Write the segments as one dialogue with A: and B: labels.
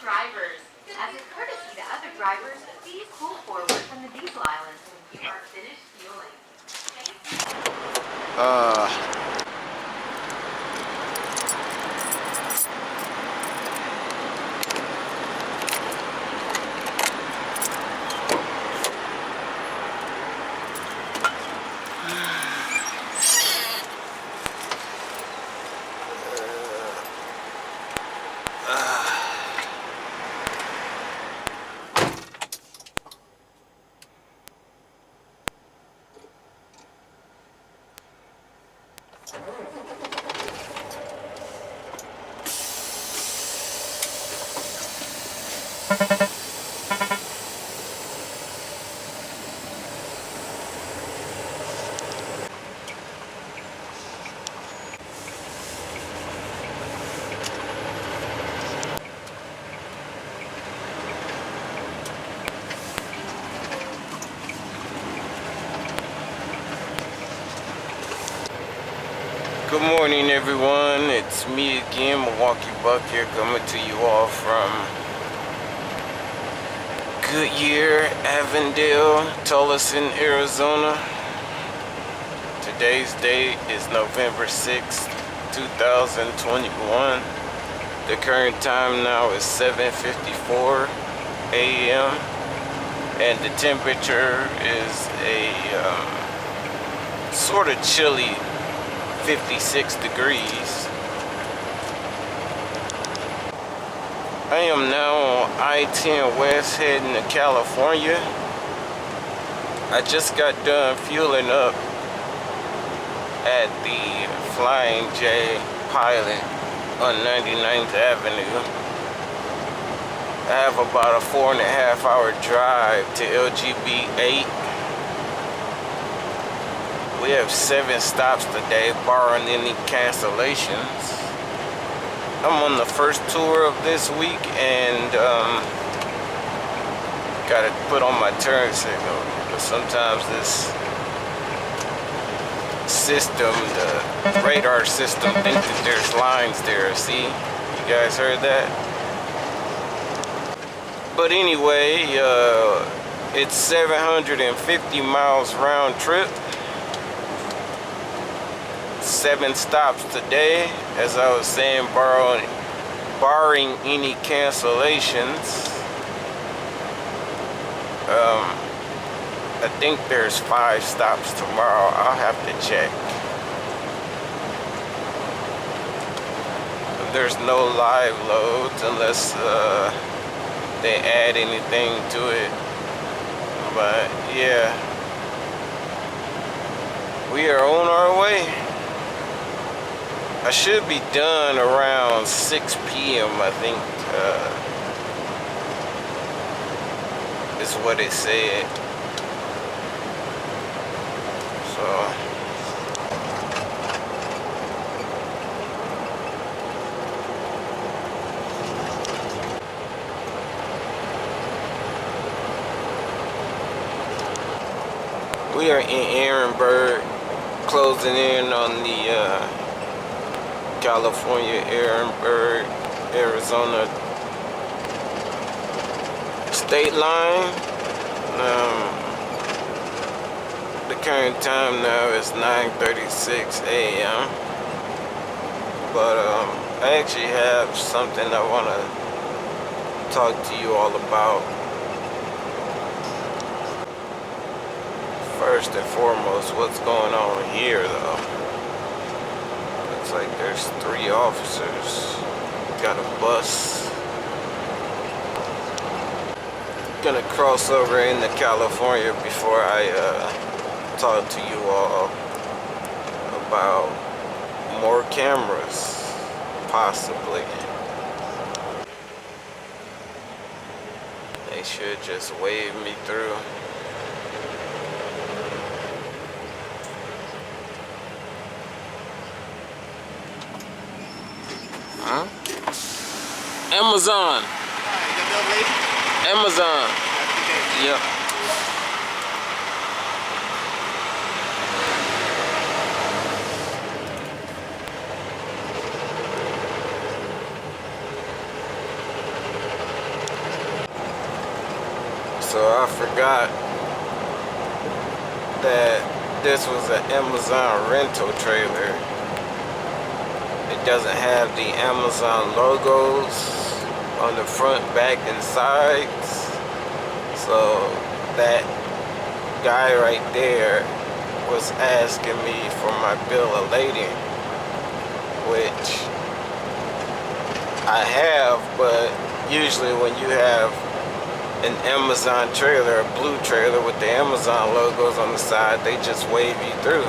A: drivers. As a courtesy to other drivers, please pull forward from the diesel island. You are finished fueling.
B: Good morning, everyone. It's me again, Milwaukee Buck here, coming to you all from Goodyear, Avondale, Tucson, Arizona. Today's date is November 6th, 2021. The current time now is 7:54 a.m. and the temperature is a sort of chilly 56 degrees. I am now on I-10 West heading to California. I just got done fueling up at the Flying J Pilot on 99th Avenue. I have about a 4.5 hour drive to LGB 8. We have 7 stops today, barring any cancellations. I'm on the first tour of this week and gotta put on my turn signal. But sometimes this system, the radar system, thinks that there's lines there. See? You guys heard that? But anyway, it's 750 miles round trip. 7 stops today, as I was saying, barring any cancellations. I think there's 5 stops tomorrow. I'll have to check. There's no live loads unless they add anything to it. But yeah, we are on our way. I should be done around 6 p.m. I think is what it said. So we are in Ehrenberg, closing in on the California, Ehrenberg, Arizona state line. The current time now is 9:36 a.m. But I actually have something I want to talk to you all about. First and foremost, what's going on here though? Looks like there's 3 officers. Got a bus. Gonna cross over into California before I talk to you all about more cameras, possibly. They should just wave me through. Huh? Amazon. Amazon. Yep. So I forgot that this was an Amazon rental trailer. It doesn't have the Amazon logos on the front, back, and sides. So that guy right there was asking me for my bill of lading, which I have, but usually when you have an Amazon trailer, a blue trailer with the Amazon logos on the side, they just wave you through.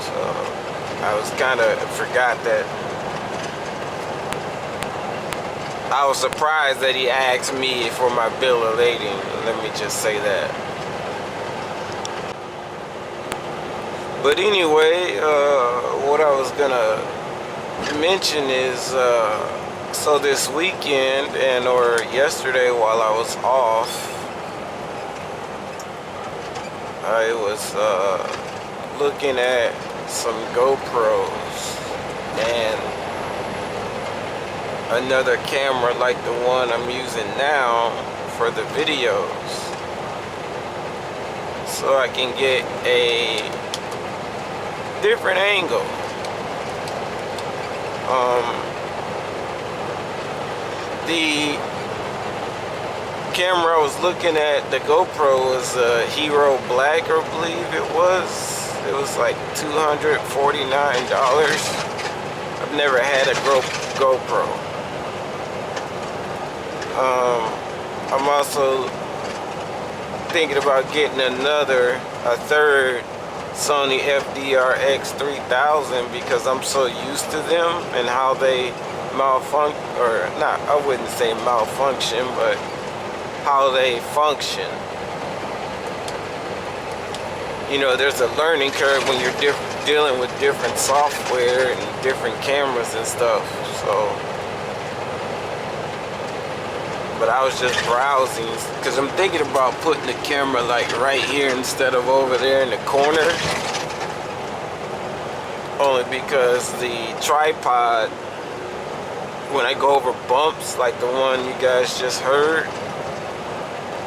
B: So I was kind of forgot that. I was surprised that he asked me for my bill of lading. Let me just say that. But anyway, what I was gonna mention is, so this weekend or yesterday while I was off, I was looking at some GoPros and another camera like the one I'm using now for the videos, so I can get a different angle. The camera I was looking at, the GoPro, was a Hero Black, I believe it was. It was like $249. I've never had a GoPro. I'm also thinking about getting a third Sony FDR-X 3000 because I'm so used to them and how they malfunction, or not, I wouldn't say malfunction, but how they function. You know, there's a learning curve when you're dealing with different software and different cameras and stuff. So, but I was just browsing because I'm thinking about putting the camera like right here instead of over there in the corner. Only because the tripod, when I go over bumps like the one you guys just heard,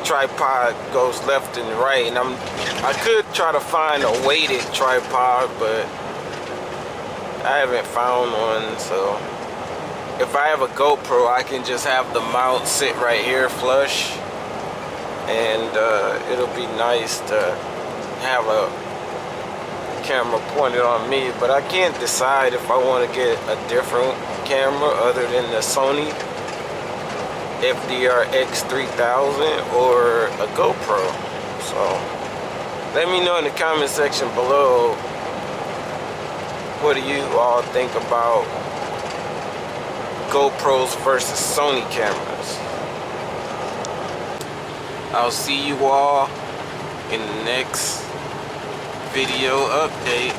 B: tripod goes left and right, and I could try to find a weighted tripod, but I haven't found one. So if I have a GoPro, I can just have the mount sit right here flush, and it'll be nice to have a camera pointed on me. But I can't decide if I want to get a different camera other than the Sony FDR-X 3000 or a GoPro. So let me know in the comment section below, what do you all think about GoPros versus Sony cameras? I'll see you all in the next video update.